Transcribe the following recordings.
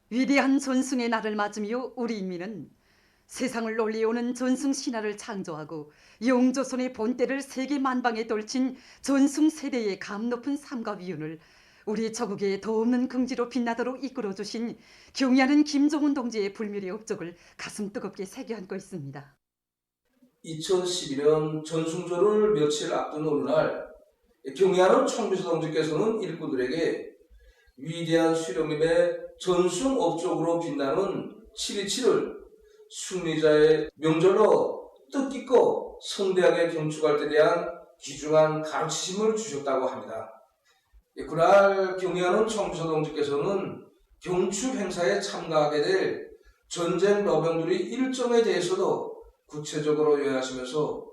위대한 전승의 날을 맞으며 우리 인민은 세상을 놀리오는 전승 신화를 창조하고 영조선의 본때를 세계 만방에 떨친 전승 세대의 감 높은 삶과 위훈을 우리 저국의 더 없는 긍지로 빛나도록 이끌어주신 경의하는 김정은 동지의 불멸의 업적을 가슴 뜨겁게 새겨안고 있습니다. 2012년 전승조를 며칠 앞둔 어느 날 경의하는 청비서 동지께서는 일꾼들에게 위대한 수령님의 전승 업적으로 빛나는 7.27을 승리자의 명절로 뜻깊고 성대하게 경축할 때 대한 귀중한 가르치심을 주셨다고 합니다. 그날 경의하는 청비서 동지께서는 경축 행사에 참가하게 될 전쟁 러병들의 일정에 대해서도 구체적으로 요약하시면서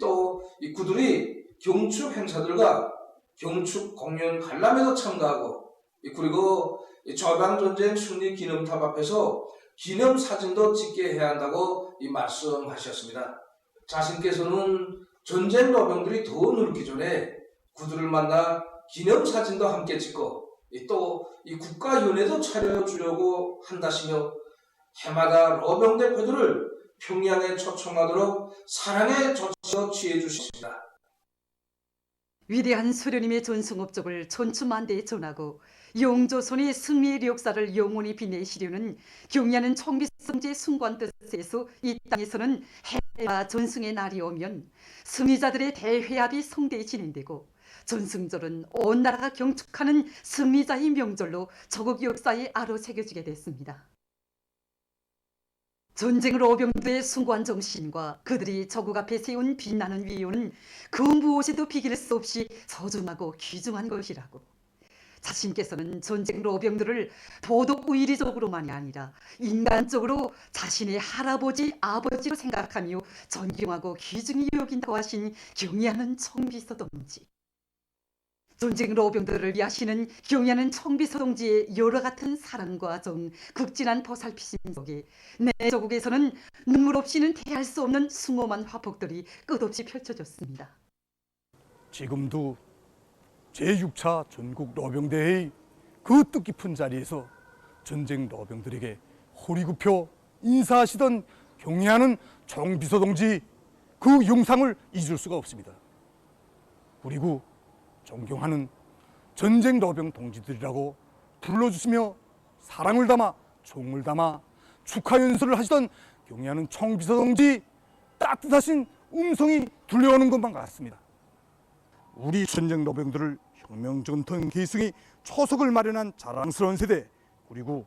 또 그들이 경축 행사들과 경축 공연 관람에도 참가하고 그리고 저방전쟁 승리 기념탑 앞에서 기념사진도 찍게 해야 한다고 말씀하셨습니다. 자신께서는 전쟁 러병들이 더 늙기 전에 그들을 만나 기념사진도 함께 찍고 또 국가연회도 차려주려고 한다시며 해마다 러병 대표들을 평양에 초청하도록 사랑의 조치を취해 주셨습니다. 위대한 수령님의 전승 업적을 천추만대에 전하고 영조선의 승리의 역사를 영원히 빛내시려는 경의하는 청비성제 순관 뜻에서 이 땅에서는 해와 전승의 날이 오면 승리자들의 대회합이 성대히 진행되고 전승절은 온 나라가 경축하는 승리자의 명절로 저국 역사에 아로 새겨지게 됐습니다. 전쟁을 어병들의 숭고한 정신과 그들이 저국 앞에 세운 빛나는 위훈은 그 무엇에도 비길 수 없이 소중하고 귀중한 것이라고. 자신께서는 전쟁 어병들을 도덕 의리적으로만이 아니라 인간적으로 자신의 할아버지, 아버지로 생각하며 존경하고 귀중히 여긴다고 하신 경의하는 청비서 동지. 전쟁 어병들을 위하시는 경의하는 청비서 동지의 여러 같은 사랑과 정, 극진한 보살피심 속에 내 저국에서는 눈물 없이는 대할 수 없는 숭엄한 화폭들이 끝없이 펼쳐졌습니다. 지금도 제6차 전국 러병대회의 그 뜻깊은 자리에서 전쟁 러병들에게 허리 굽혀 인사하시던 경의하는 청비서 동지 그 영상을 잊을 수가 없습니다. 그리고 존경하는 전쟁 러병 동지들이라고 불러주시며 사랑을 담아 총을 담아 축하 연설을 하시던 경의하는 청비서 동지 따뜻하신 음성이 들려오는 것만 같습니다. 우리 전쟁 러병들을 혁명전통 계승이 초석을 마련한 자랑스러운 세대, 그리고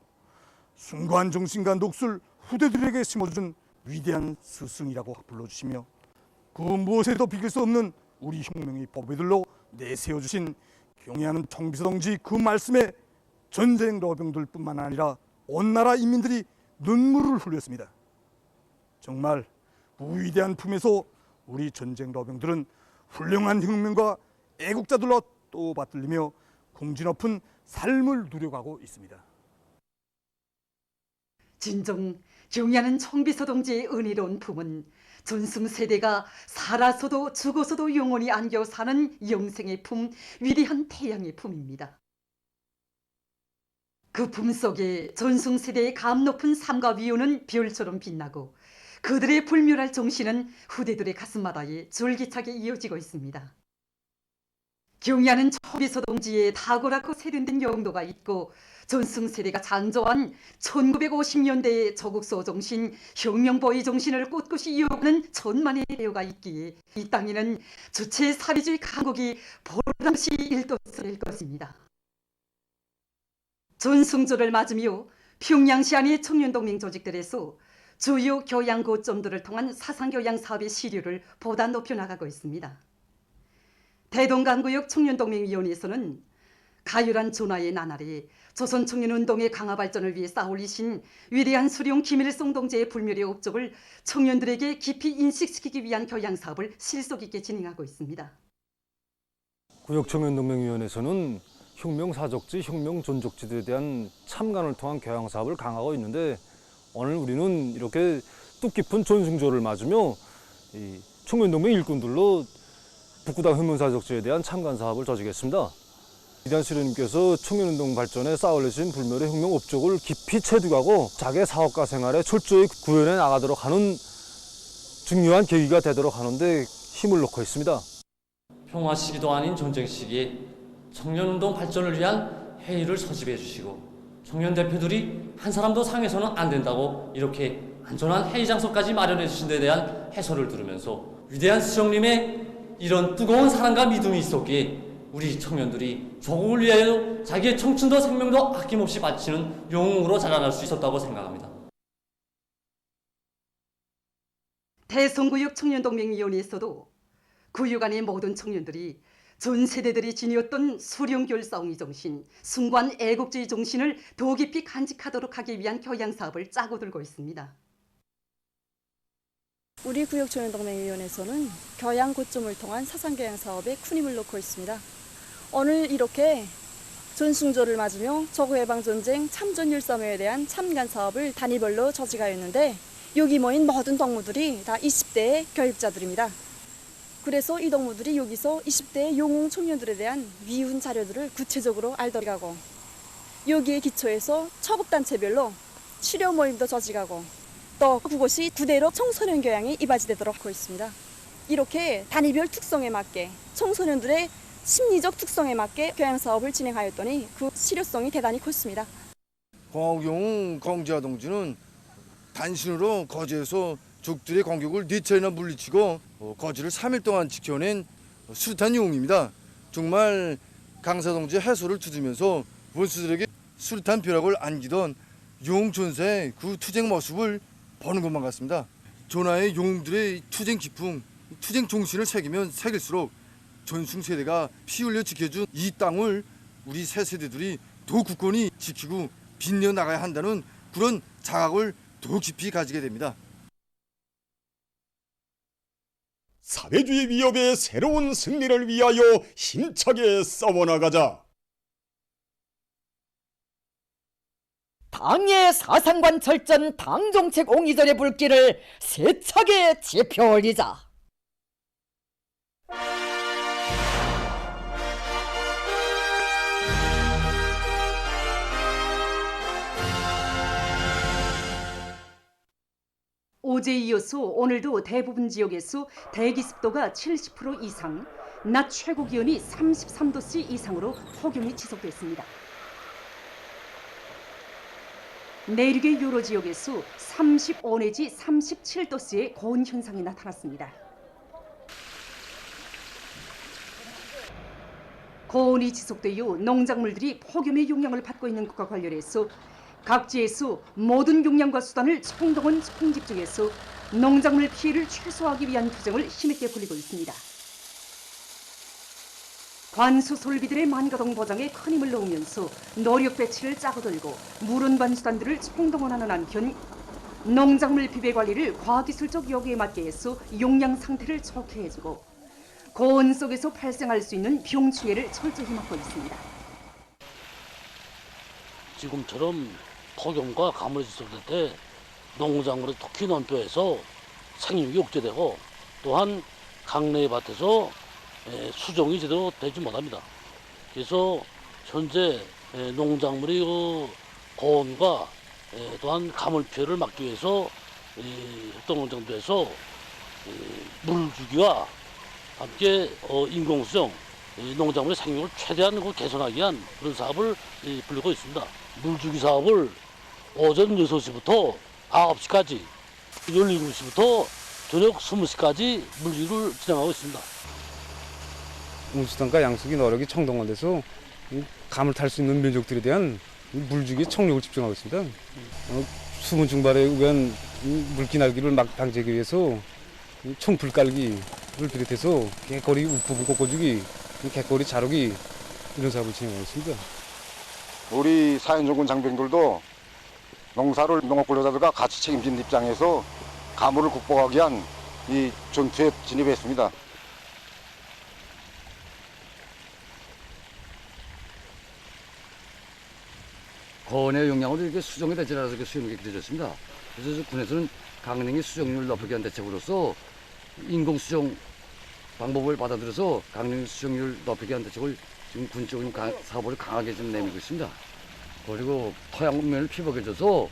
숭고한 정신과 녹술 후대들에게 심어준 위대한 스승이라고 불러주시며 그 무엇에도 비길 수 없는 우리 혁명의 보배들로 내세워주신 경의하는 청비서 동지 그 말씀에 전쟁 러병들뿐만 아니라 온 나라 인민들이 눈물을 흘렸습니다. 정말 위대한 품에서 우리 전쟁 러병들은 훌륭한 혁명과 애국자들로 또 받들리며 공지 높은 삶을 누려가고 있습니다. 진정 경의하는 청비서 동지의 은혜로운 품은 전승 세대가 살아서도 죽어서도 영원히 안겨 사는 영생의 품, 위대한 태양의 품입니다. 그 품 속에 전승 세대의 감 높은 삶과 위훈은 별처럼 빛나고 그들의 불멸할 정신은 후대들의 가슴마다에 줄기차게 이어지고 있습니다. 경의하는 청비서 동지의 탁월하고 세련된 영도가 있고 전승 세대가 창조한 1950년대의 저국소 정신, 혁명보위 정신을 꿋꿋이 이어가는 천만의 대우가 있기에 이 땅에는 주체 사회주의 강국이 보람시 일도스릴 것입니다. 전승절을 맞으며 평양시 안의 청년동맹 조직들에서 주요 교양 고점들을 통한 사상교양 사업의 시류를 보다 높여나가고 있습니다. 대동강구역 청년동맹위원회에서는 가열한 전화의 나날에 조선청년운동의 강화 발전을 위해 쌓아올리신 위대한 수령 김일성 동지의 불멸의 업적을 청년들에게 깊이 인식시키기 위한 교양사업을 실속 있게 진행하고 있습니다. 구역청년동맹위원회에서는 혁명사적지, 혁명존족지들에 대한 참관을 통한 교양사업을 강화하고 있는데 오늘 우리는 이렇게 뜻깊은 전승조를 맞으며 이 청년동맹 일꾼들로 북구당 혁명사적지에 대한 참관 사업을 조직했습니다. 위대한 수령님께서 청년운동 발전에 쌓아올리신 불멸의 혁명 업적을 깊이 체득하고 자기 사업가 생활에 철저히 구현해 나가도록 하는 중요한 계기가 되도록 하는데 힘을 넣고 있습니다. 평화 시기도 아닌 전쟁 시기에 청년운동 발전을 위한 회의를 소집해 주시고 청년 대표들이 한 사람도 상해서는 안 된다고 이렇게 안전한 회의 장소까지 마련해 주신 데 대한 해설을 들으면서 위대한 수령님의 이런 뜨거운 사랑과 믿음이 있었기에 우리 청년들이 조국을 위하여 자기의 청춘도 생명도 아낌없이 바치는 영웅으로 자라날 수 있었다고 생각합니다. 대성구역 청년동맹위원회에서도 구역 안의 모든 청년들이 전 세대들이 지니었던 수령교율 싸움의 정신, 숭고한 애국주의 정신을 더 깊이 간직하도록 하기 위한 교양 사업을 짜고 들고 있습니다. 우리 구역청년동맹위원회에서는 교양 고점을 통한 사상교양 사업에 큰 힘을 놓고 있습니다. 오늘 이렇게 전승조를 맞으며 조국해방전쟁 참전율사모에 대한 참관 사업을 단위별로 조직하였는데 여기 모인 모든 동무들이 다 20대의 교육자들입니다. 그래서 이 동무들이 여기서 20대의 영웅 청년들에 대한 위훈 자료들을 구체적으로 알도록 하고 여기에 기초해서 초급단체별로 치료 모임도 조직하고 또 그것이 그대로 청소년 교양에 이바지되도록 하고 있습니다. 이렇게 단위별 특성에 맞게 청소년들의 심리적 특성에 맞게 교양 사업을 진행하였더니 그 실효성이 대단히 컸습니다. 광화경 광지하 동지는 단신으로 거제에서 적들의 공격을 4차례나 물리치고 거제를 3일 동안 지켜낸 수류탄 영웅입니다. 정말 강사동지 해소를 두드리면서 원수들에게 수류탄 벼락을 안기던 영웅 전사의 그 투쟁 모습을 보는 것만 같습니다. 전하의 영웅들의 투쟁 기풍, 투쟁 정신을 새기면 새길수록 전승 세대가 피 흘려 지켜준 이 땅을 우리 새 세대들이 더 굳건히 지키고 빛내 나가야 한다는 그런 자각을 더 깊이 가지게 됩니다. 사회주의 위협의 새로운 승리를 위하여 힘차게 싸워나가자. 당의 사상관 철전 당정책 옹이절의 불길을 세차게 지펴 올리자. 어제에 이어서 오늘도 대부분 지역에서 대기 습도가 70% 이상, 낮 최고 기온이 33도씨 이상으로 폭염이 지속됐습니다. 내륙의 여러 지역에서 35 내지 37도씨의 고온 현상이 나타났습니다. 고온이 지속되어 농작물들이 폭염의 영향을 받고 있는 것과 관련해서 각지에서 모든 역량과 수단을 총동원 총집중해서 농작물 피해를 최소화하기 위한 투쟁을 힘있게 벌이고 있습니다. 관수 솔비들의 만가동 보장에 큰 힘을 놓으면서 노력 배치를 짜고 들고 물운반 수단들을 총동원하는 한편 농작물 비배 관리를 과기술적 요구에 맞게 해서 용량 상태를 좋게 해주고 고온 속에서 발생할 수 있는 병충해를 철저히 막고 있습니다. 지금처럼 폭염과 가물이 지속될 때 농작물의 특히 논뼈에서 생육이 억제되고 또한 강내의 밭에서 수종이 제대로 되지 못합니다. 그래서 현재 농작물의 고온과 또한 가물 피해를 막기 위해서 협동농장도에서 물주기와 함께 인공수정, 농작물의 생육을 최대한 개선하기 위한 그런 사업을 벌이고 있습니다. 물주기 사업을 오전 6시부터 9시까지, 17시부터 저녁 20시까지 물주기를 진행하고 있습니다. 운수단과 양숙이 노력이 총동원돼서 감을 탈 수 있는 민족들에 대한 물주기 총력을 집중하고 있습니다. 수분 증발에 의한 물기 날기를 막 방지하기 위해서 총불 깔기를 비롯해서 갯거리 부분 꺾어주기, 갯거리 자르기 이런 사업을 진행하고 있습니다. 우리 사연정군 장병들도 농사를 농업근로자들과 같이 책임진 입장에서 가물을 극복하기 위한 이 전투에 진입했습니다. 고온의 영향으로 이렇게 수정이 되지 않아서 이렇게 수용이 길어졌습니다. 그래서 군에서는 강냉이 수정률을 높이기 위한 대책으로서 인공 수정 방법을 받아들여서 강냉이 수정률 높이기 위한 대책을 지금 군 쪽은 사업을 강하게 좀 내밀고 있습니다. 그리고 토양면을 피복해줘서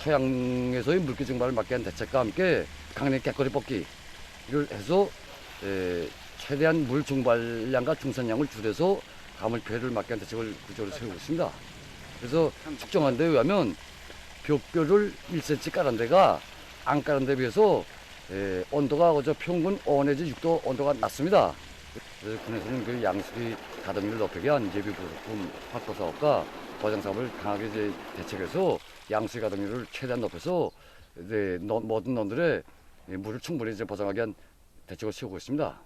토양에서의 물기 증발을 막기 위한 대책과 함께 강냉이 갯거리 뽑기를 해서 최대한 물 증발량과 중산량을 줄여서 가물 피해를 막기 위한 대책을 구조로 세우고 있습니다. 그래서 측정한 데 의하면 벽돌을 1cm 깔은 데가 안 깔은 데에 비해서 온도가 어저 평균 5 내지 6도 온도가 낮습니다. 그래서 군에서는 그 양수기 가동률을 높이기 위한 예비 부품 확보 사업과 보장 사업을 강하게 이제 대책해서 양수기 가동률을 최대한 높여서 모든 논들의 물을 충분히 이제 보장하기 위한 대책을 세우고 있습니다.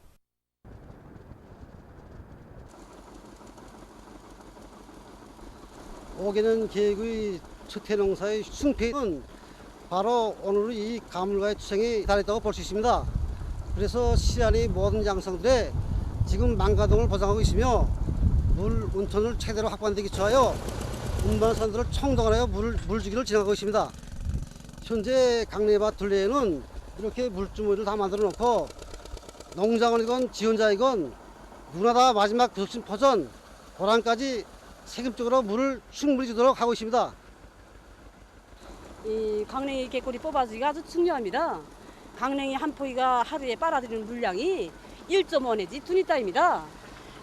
오게는 계획의 첫해농사의 승패는 바로 오늘 이 가물과의 투쟁이 달했다고 볼 수 있습니다. 그래서 시안의 모든 양성들의 지금 망가동을 보장하고 있으며 물 운톤을 최대로 확보하는 데 기초하여 운반선들을 총동원하여 물주기를 진행하고 있습니다. 현재 강내밭 둘레에는 이렇게 물주머니를 다 만들어 놓고 농장원이건 지원자이건 누구나 다 마지막 교습신 포전 고랑까지 책임적으로 물을 충분히 주도록 하고 있습니다. 이 강냉이 갯거리 뽑아주기가 아주 중요합니다. 강냉이 한 포기가 하루에 빨아들이는 물량이 1.5 내지 2리터입니다.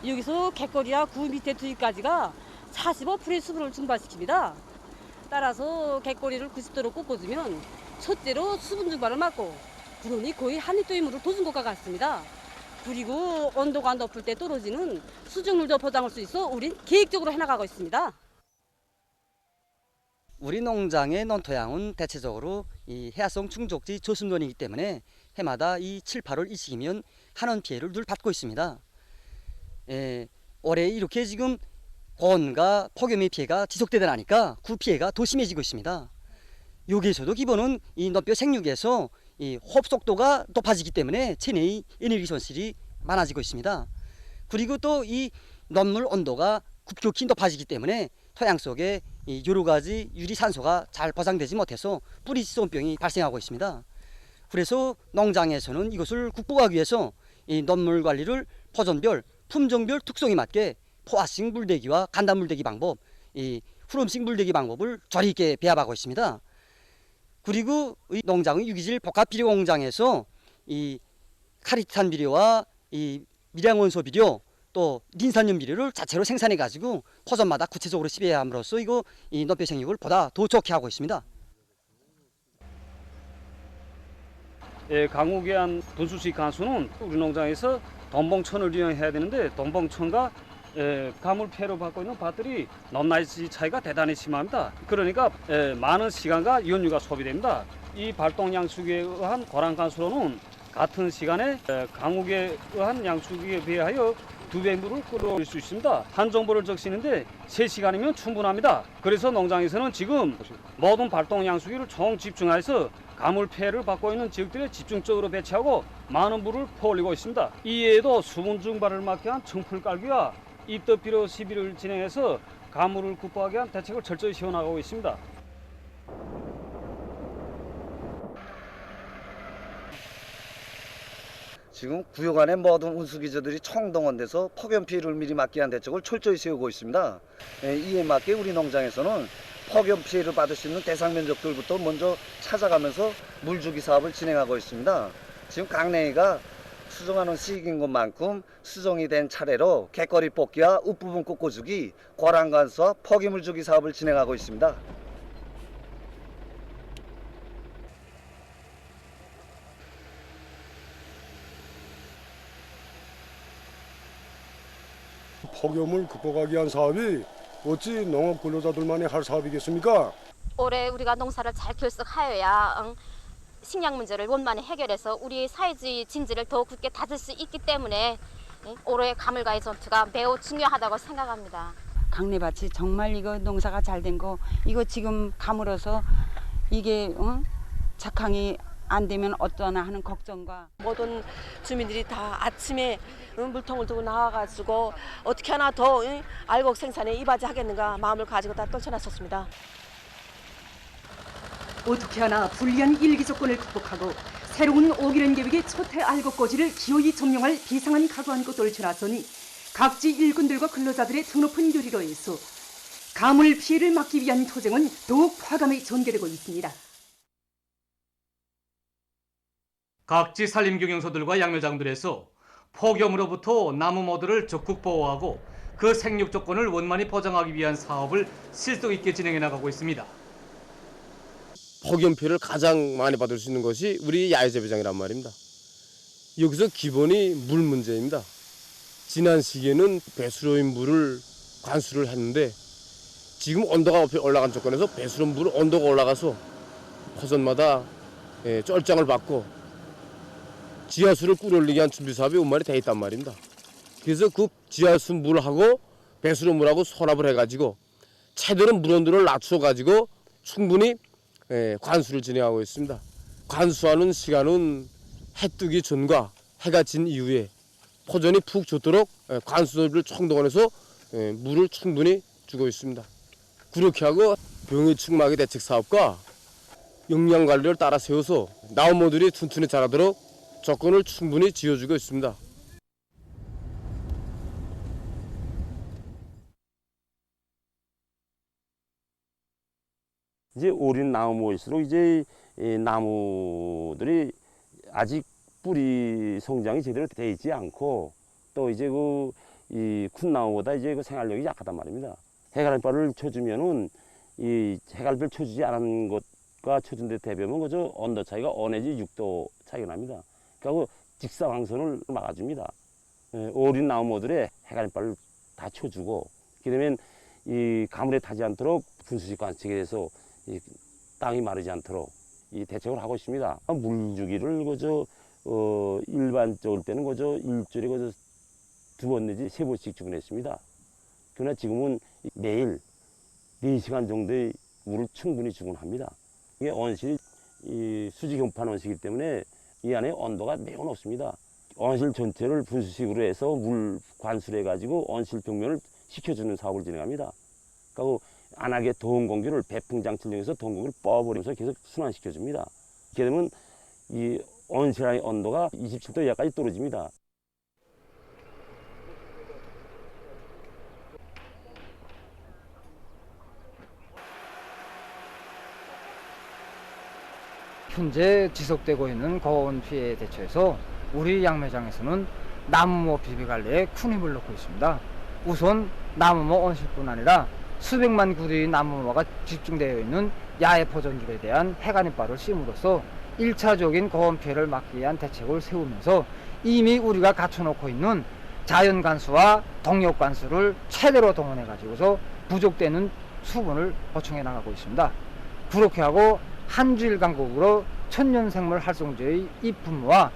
여기서 갯거리와 구 밑에 두위까지가 45%의 수분을 증발시킵니다. 따라서 갯거리를 90도로 꺾어주면 첫째로 수분 증발을 막고 그러니 거의 1리터의 물을 도준 것과 같습니다. 그리고 온도가 높을 때 떨어지는 수증물도 보장할 수 있어 우린 계획적으로 해나가고 있습니다. 우리 농장의 논토양은 대체적으로 이 해화성 충족지 조습논이기 때문에 해마다 이 7, 8월 이 시기면 한원 피해를 늘 받고 있습니다. 올해 이렇게 지금 고온과 폭염의 피해가 지속되다 나니까 구 피해가 더 심해지고 있습니다. 여기에서도 기본은 이 논뼈 생육에서 이 호흡 속도가 높아지기 때문에 체내의 에너지 손실이 많아지고 있습니다. 그리고 또 이 논물 온도가 급격히 높아지기 때문에 토양 속에 이 여러 가지 유리산소가 잘 보장되지 못해서 뿌리지손병이 발생하고 있습니다. 그래서 농장에서는 이것을 극복하기 위해서 이 논물 관리를 포존별, 품종별 특성에 맞게 포화식 물대기와 간단 물대기 방법, 이 후름식 물대기 방법을 조리 있게 배합하고 있습니다. 그리고 이 농장의 유기질 복합 비료 공장에서 이 카리탄 비료와 이 밀양원소 비료 또 린산염 비료를 자체로 생산해 가지고 포존마다 구체적으로 시배함으로써 이 논뼈 생육을 보다 더 좋게 하고 있습니다. 강우에 한 분수수익 간수는 우리 농장에서 돈봉천을 이용해야 되는데 돈봉천과 가물 폐로 받고 있는 밭들이 높낮이 차이가 대단히 심합니다. 그러니까 많은 시간과 연유가 소비됩니다. 이 발동 양수기에 의한 고랑 간수로는 같은 시간에 강우에 의한 양수기에 비하여 2배 물을 끌어올릴 수 있습니다. 한 정보를 적시는데 3시간이면 충분합니다. 그래서 농장에서는 지금 모든 발동 양수기를 총 집중해서 가물 폐를 받고 있는 지역들에 집중적으로 배치하고 많은 물을 퍼올리고 있습니다. 이외에도 수분 증발을 막기 위한 청풀 깔기와 입덧 비료 시비를 진행해서 가물을 극복하기 위한 대책을 철저히 세워나가고 있습니다. 지금 구역 안의 모든 운수기저들이 총동원돼서 폭염 피해를 미리 막기 위한 대책을 철저히 세우고 있습니다. 이에 맞게 우리 농장에서는 폭염 피해를 받을 수 있는 대상 면적들부터 먼저 찾아가면서 물주기 사업을 진행하고 있습니다. 지금 강냉이가 수정하는 시기인 것만큼 수정이 된 차례로 갯거리 뽑기와 윗부분 꺾어주기, 고랑 간수와 포기물 주기 사업을 진행하고 있습니다. 폭염을 극복하기 위한 사업이 어찌 농업 근로자들만이 할 사업이겠습니까? 올해 우리가 농사를 잘 결석하여야 식량 문제를 원만히 해결해서 우리 사회주의 진지를 더 굳게 다질 수 있기 때문에 올해 가물과의 전투가 매우 중요하다고 생각합니다. 강내밭이 정말 이거 농사가 잘 된 거 이거 지금 가물어서 이게 작황이 안 되면 어떠나 하는 걱정과 모든 주민들이 다 아침에 물통을 들고 나와가지고 어떻게 하나 더 알곡 생산에 이바지하겠는가 마음을 가지고 다 떨쳐놨었습니다. 어떻게 하나 불리한 일기 조건을 극복하고 새로운 오기련 계획의 초태 알곡 고지를 기어이 점령할 비상한 각오한 것들을 지나서니 각지 일꾼들과 근로자들의 드높은 결의로 인해서 가물 피해를 막기 위한 투쟁은 더욱 과감히 전개되고 있습니다. 각지 산림경영소들과 양묘장들에서 폭염으로부터 나무 모두를 적극 보호하고 그 생육 조건을 원만히 보장하기 위한 사업을 실속 있게 진행해 나가고 있습니다. 폭염 피해를 가장 많이 받을 수 있는 것이 우리 야외재배장이란 말입니다. 여기서 기본이 물 문제입니다. 지난 시기에는 배수로인 물을 관수를 했는데 지금 온도가 올라간 조건에서 배수로 물 온도가 올라가서 호선마다 쩔장을 받고 지하수를 끓여올리기 위한 준비 사업이 원만히 돼 있단 말입니다. 그래서 그 지하수 물하고 배수로 물하고 혼합을 해가지고 최대로 물 온도를 낮춰가지고 충분히 관수를 진행하고 있습니다. 관수하는 시간은 해 뜨기 전과 해가 진 이후에 포전이 푹 젖도록 관수를 총동원해서 물을 충분히 주고 있습니다. 그렇게 하고 병해 측막의 대책 사업과 영양 관리를 따라 세워서 나무모들이 튼튼히 자라도록 조건을 충분히 지어주고 있습니다. 이제 오린 나무일수록 이제 나무들이 아직 뿌리 성장이 제대로 되어 있지 않고 또 이제 이 쿤나무보다 이제 그 생활력이 약하단 말입니다. 해갈발을 쳐주면은 이 해갈발 쳐주지 않은 것과 쳐준 데 대비하면 그저 온도 차이가 5 내지 6도 차이가 납니다. 그리고 직사광선을 막아줍니다. 오린 나무들의 해갈발을 다 쳐주고 그러면 이 가물에 타지 않도록 분수식 관측에 대해서 이 땅이 마르지 않도록 이 대책을 하고 있습니다. 물주기를 그저 일반적일 때는 그저 일주일에 그저 2번 내지 3번씩 주곤 했습니다. 그러나 지금은 매일 4시간 정도의 물을 충분히 주곤 합니다. 이게 온실이 이 수직 현판 온실이기 때문에 이 안에 온도가 매우 높습니다. 온실 전체를 분수식으로 해서 물 관수를 해가지고 온실 벽면을 식혀주는 사업을 진행합니다. 그리고 안하게 더운 공기를 배풍 장치를 이용해서 더운 공기를 뻐버리면서 계속 순환시켜줍니다. 이렇게 되면 이 온실 안의 온도가 27도 이하까지 떨어집니다. 현재 지속되고 있는 고온 피해 대처에서 우리 양매장에서는 나무모 비비 관리에 큰 힘을 넣고 있습니다. 우선 나무모 온실뿐 아니라 수백만 그루의 나무모가 집중되어 있는 야외 포전들에 대한 해간이바를 씌움으로써 1차적인 고온 피해를 막기 위한 대책을 세우면서 이미 우리가 갖춰놓고 있는 자연 관수와 동력 관수를 최대로 동원해 가지고서 부족되는 수분을 보충해 나가고 있습니다. 그렇게 하고 한 주일 간격으로 천연생물 활성제의 입분무와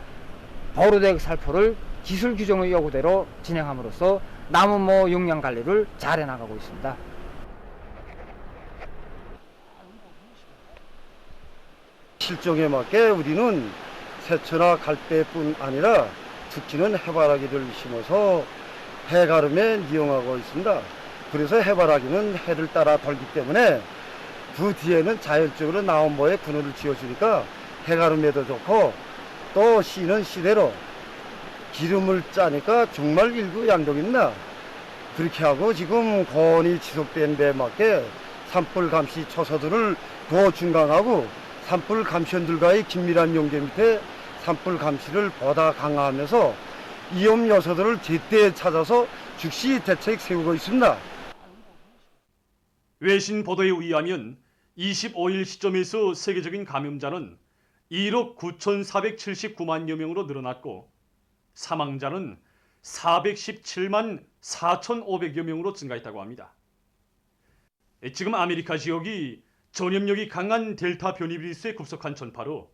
보르덱 살포를 기술 규정의 요구대로 진행함으로써 나무모 용량 관리를 잘해 나가고 있습니다. 실정에 맞게 우리는 새초나 갈대뿐 아니라 특히는 해바라기를 심어서 해가름에 이용하고 있습니다. 그래서 해바라기는 해를 따라 돌기 때문에 그 뒤에는 자연적으로 나무모에 그늘을 지어주니까 해가름에도 좋고 또 씨는 씨대로 기름을 짜니까 정말 일구양동입니다. 그렇게 하고 지금 고온이 지속된 데에 맞게 산불 감시 초소들을 더 중강하고 산불 감시원들과의 긴밀한 연계 밑에 산불 감시를 보다 강화하면서 위험 요소들을 제때 찾아서 즉시 대책 세우고 있습니다. 외신 보도에 의하면 25일 시점에서 세계적인 감염자는 1억 9,479만여 명으로 늘어났고 사망자는 417만 4,500여 명으로 증가했다고 합니다. 지금 아메리카 지역이 전염력이 강한 델타 변이 비루스에 급속한 전파로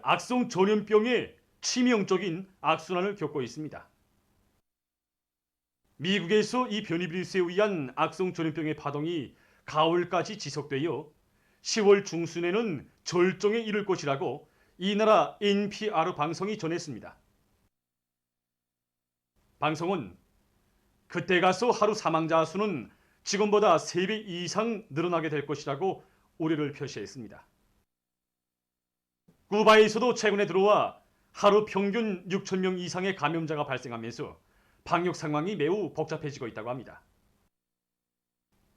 악성 전염병의 치명적인 악순환을 겪고 있습니다. 미국에서 이 변이 비루스에 의한 악성 전염병의 파동이 가을까지 지속되어 10월 중순에는 절정에 이를 것이라고 이 나라 NPR 방송이 전했습니다. 방송은 그때 가서 하루 사망자 수는 지금보다 3배 이상 늘어나게 될 것이라고 우려를 표시했습니다. 쿠바에서도 최근에 들어와 하루 평균 6,000명 이상의 감염자가 발생하면서 방역 상황이 매우 복잡해지고 있다고 합니다.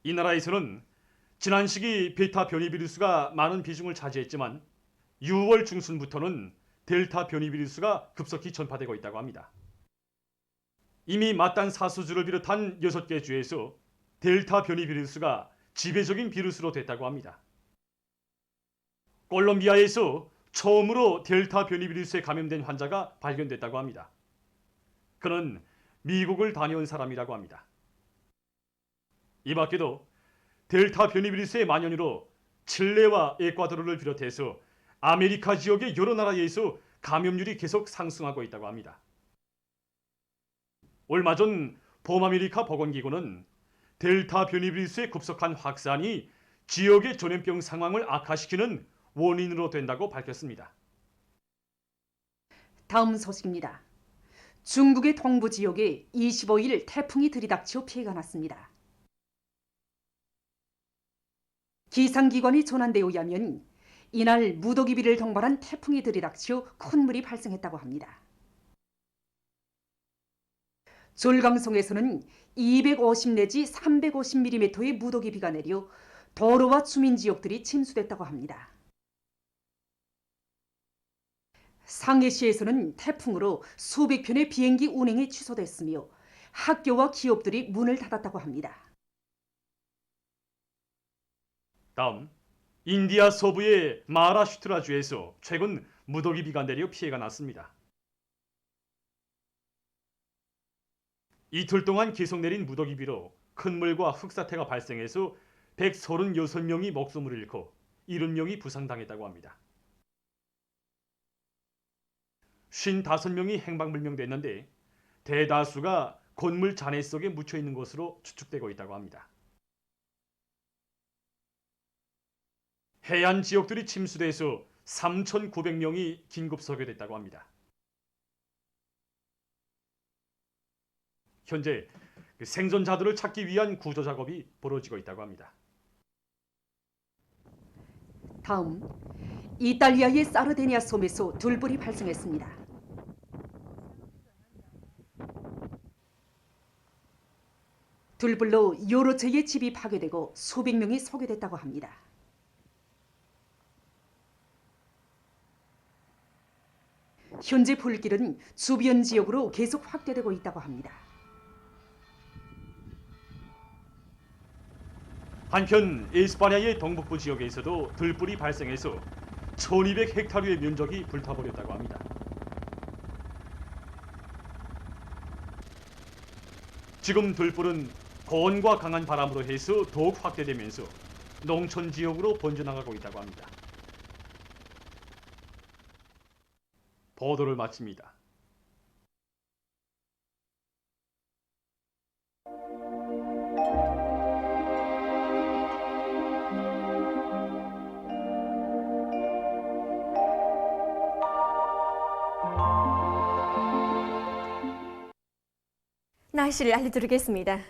이 나라에서는 지난 시기 베타 변이 비루스가 많은 비중을 차지했지만 6월 중순부터는 델타 변이 비루스가 급속히 전파되고 있다고 합니다. 이미 마단 사수주를 비롯한 6개 주에서 델타 변이 비루스가 지배적인 비루스로 됐다고 합니다. 콜롬비아에서 처음으로 델타 변이 비루스에 감염된 환자가 발견됐다고 합니다. 그는 미국을 다녀온 사람이라고 합니다. 이 밖에도 델타 변이 비루스의 만연으로 칠레와 에콰도르를 비롯해서 아메리카 지역의 여러 나라에서 감염률이 계속 상승하고 있다고 합니다. 얼마 전 범아메리카 보건기구는 델타 변이 비루스의 급속한 확산이 지역의 전염병 상황을 악화시키는 원인으로 된다고 밝혔습니다. 다음 소식입니다. 중국의 동부 지역에 25일 태풍이 들이닥쳐 피해가 났습니다. 기상기관이 전한 데 의하면 이날 무더기비를 동반한 태풍이 들이닥쳐 큰 물이 발생했다고 합니다. 졸강성에서는 250 내지 350mm의 무더기비가 내려 도로와 주민 지역들이 침수됐다고 합니다. 상해시에서는 태풍으로 수백 편의 비행기 운행이 취소됐으며 학교와 기업들이 문을 닫았다고 합니다. 다음, 인디아 서부의 마하라슈트라주에서 최근 무더기비가 내려 피해가 났습니다. 이틀 동안 계속 내린 무더기비로 큰 물과 흙사태가 발생해서 136명이 목숨을 잃고 70명이 부상당했다고 합니다. 55명이 행방불명됐는데 대다수가 건물 잔해 속에 묻혀 있는 것으로 추측되고 있다고 합니다. 해안 지역들이 침수돼서 3,900명이 긴급 소개됐다고 합니다. 현재 생존자들을 찾기 위한 구조 작업이 벌어지고 있다고 합니다. 다음, 이탈리아의 사르데니아 섬에서 들불이 발생했습니다. 들불로 여러 채의 집이 파괴되고 수백 명이 소개됐다고 합니다. 현재 불길은 주변 지역으로 계속 확대되고 있다고 합니다. 한편 에스파냐의 동북부 지역에서도 들불이 발생해서 1200헥타르의 면적이 불타버렸다고 합니다. 지금 들불은 고온과 강한 바람으로 해서 더욱 확대되면서 농촌 지역으로 번져나가고 있다고 합니다. 보도를 마칩니다. 날씨를 알려드리겠습니다.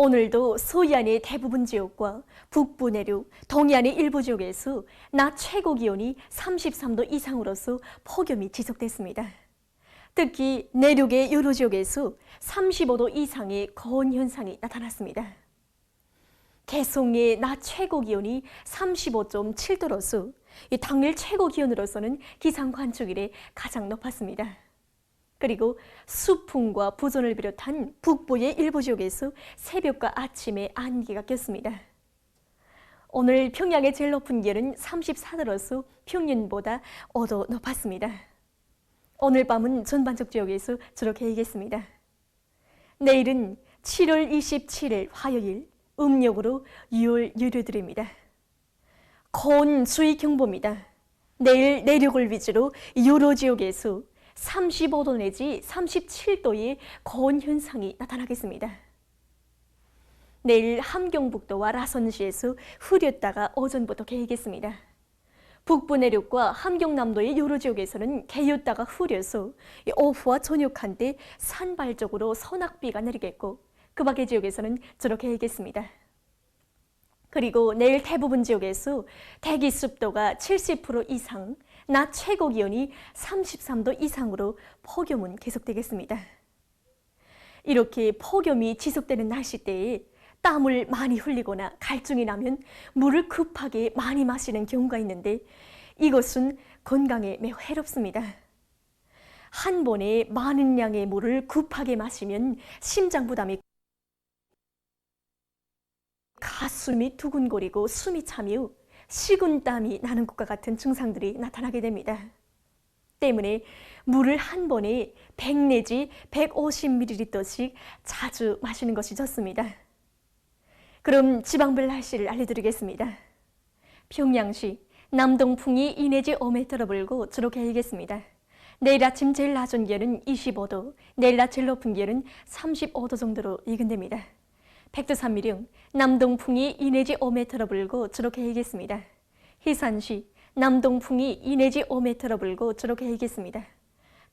오늘도 서해안의 대부분 지역과 북부 내륙, 동해안의 일부 지역에서 낮 최고 기온이 33도 이상으로서 폭염이 지속됐습니다. 특히 내륙의 여러 지역에서 35도 이상의 고온 현상이 나타났습니다. 개성의 낮 최고 기온이 35.7도로서 당일 최고 기온으로서는 기상 관측 이래 가장 높았습니다. 그리고 수풍과 부전을 비롯한 북부의 일부 지역에서 새벽과 아침에 안개가 꼈습니다. 오늘 평양의 제일 높은 기온은 34도로서 평년보다 5도 높았습니다. 오늘 밤은 전반적 지역에서 저렇게 일겠습니다. 내일은 7월 27일 화요일 음력으로 6월 유료들입니다. 고온 수위 경보입니다. 내일 내륙을 위주로 여러 지역에서 35도 내지 37도의 고온 현상이 나타나겠습니다. 내일 함경북도와 라선시에서 흐렸다가 오전부터 개이겠습니다. 북부 내륙과 함경남도의 여러 지역에서는 개였다가 흐려서 오후와 저녁 한때 산발적으로 소낙비가 내리겠고 그 밖의 지역에서는 저렇게 개이겠습니다. 그리고 내일 대부분 지역에서 대기 습도가 70% 이상, 낮 최고 기온이 33도 이상으로 폭염은 계속되겠습니다. 이렇게 폭염이 지속되는 날씨때에 땀을 많이 흘리거나 갈증이 나면 물을 급하게 많이 마시는 경우가 있는데 이것은 건강에 매우 해롭습니다. 한 번에 많은 양의 물을 급하게 마시면 심장 부담이 가슴이 두근거리고 숨이 차며 식은땀이 나는 것과 같은 증상들이 나타나게 됩니다. 때문에 물을 한 번에 100 내지 150ml씩 자주 마시는 것이 좋습니다. 그럼 지방별 날씨를 알려드리겠습니다. 평양시 남동풍이 2 내지 5m 불고 주로 개이겠습니다. 내일 아침 제일 낮은 기온은 25도, 내일 낮 제일 높은 기온은 35도 정도로 예견됩니다. 백두산미령 남동풍이 2 내지 5m 불고 주로 개이겠습니다. 희산시 남동풍이 2 내지 5m 불고 주로 개이겠습니다.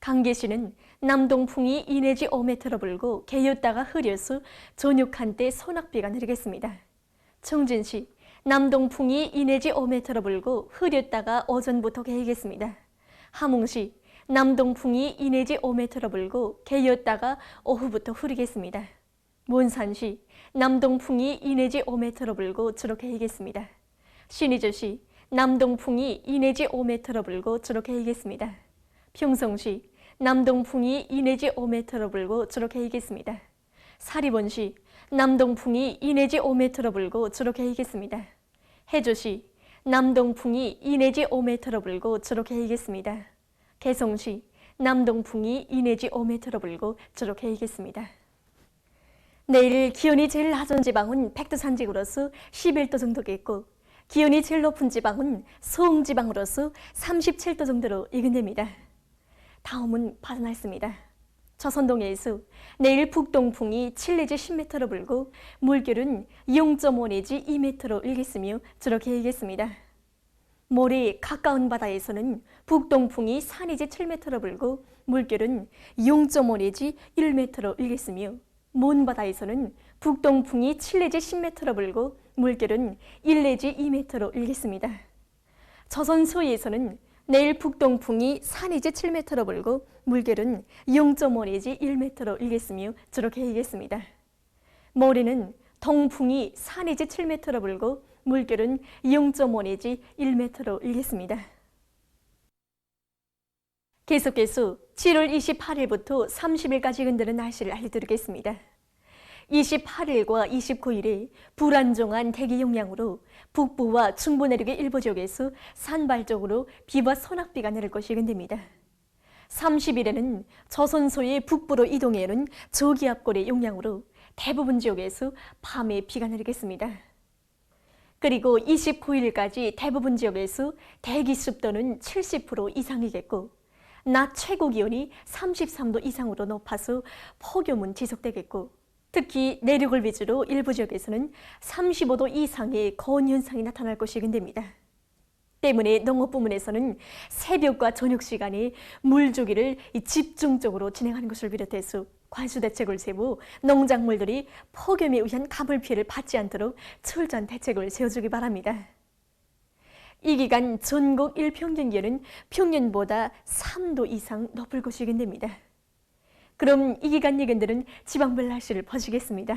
강계시는 남동풍이 2 내지 5m 불고 개였다가 흐려서 저녁 한때 소낙비가 내리겠습니다. 청진시 남동풍이 2 내지 5m 불고 흐렸다가 오전부터 개이겠습니다. 함흥시 남동풍이 2 내지 5m 불고 개였다가 오후부터 흐리겠습니다. 몬산시 남동풍이 2 내지 5m 불고 주로 개이겠습니다. 신의주시 남동풍이 2 내지 5m 불고 주로 개이겠습니다. 평성시 남동풍이 2 내지 5m 불고 주로 개이겠습니다. 사리본시 남동풍이 2 내지 5m 불고 주로 개이겠습니다. 해주시 남동풍이 2 내지 5m 불고 주로 개이겠습니다. 개성시 남동풍이 2 내지 5m 불고 주로 개이겠습니다. 내일 기온이 제일 낮은 지방은 백두산지구로서 11도 정도겠고 기온이 제일 높은 지방은 소흥지방으로서 37도 정도로 예견됩니다. 다음은 바다 날씨입니다. 조선동해에서 내일 북동풍이 7 내지 10m로 불고 물결은 0.5 내지 2m로 일겠으며 주로 개이겠습니다. 모래 가까운 바다에서는 북동풍이 4 내지 7m로 불고 물결은 0.5 내지 1m로 일겠으며 먼 바다에서는 북동풍이 7 내지 10m로 불고 물결은 1 내지 2m로 일겠습니다. 조선 서해에서는 내일 북동풍이 4 내지 7m로 불고 물결은 0.5 내지 1m로 일겠으며 주로 개이겠습니다. 모레는 동풍이 4 내지 7m로 불고 물결은 0.5 내지 1m로 일겠습니다. 계속해서 7월 28일부터 30일까지 예견되는 날씨를 알려드리겠습니다. 28일과 29일에 불안정한 대기 영향으로 북부와 중부 내륙의 일부 지역에서 산발적으로 비와 소낙비가 내릴 것이 예견됩니다. 30일에는 조선소의 북부로 이동해오는 저기압골의 영향으로 대부분 지역에서 밤에 비가 내리겠습니다. 그리고 29일까지 대부분 지역에서 대기 습도는 70% 이상이겠고 낮 최고 기온이 33도 이상으로 높아서 폭염은 지속되겠고 특히 내륙을 위주로 일부 지역에서는 35도 이상의 고온 현상이 나타날 것이 예견됩니다. 때문에 농업 부문에서는 새벽과 저녁 시간에 물주기를 집중적으로 진행하는 것을 비롯해서 관수 대책을 세워 농작물들이 폭염에 의한 가물 피해를 받지 않도록 철저한 대책을 세워주기 바랍니다. 이 기간 전국 일평균 기온은 평년보다 3도 이상 높을 것이 예견됩니다. 그럼 이 기간 예견들은 지방별 날씨를 보시겠습니다.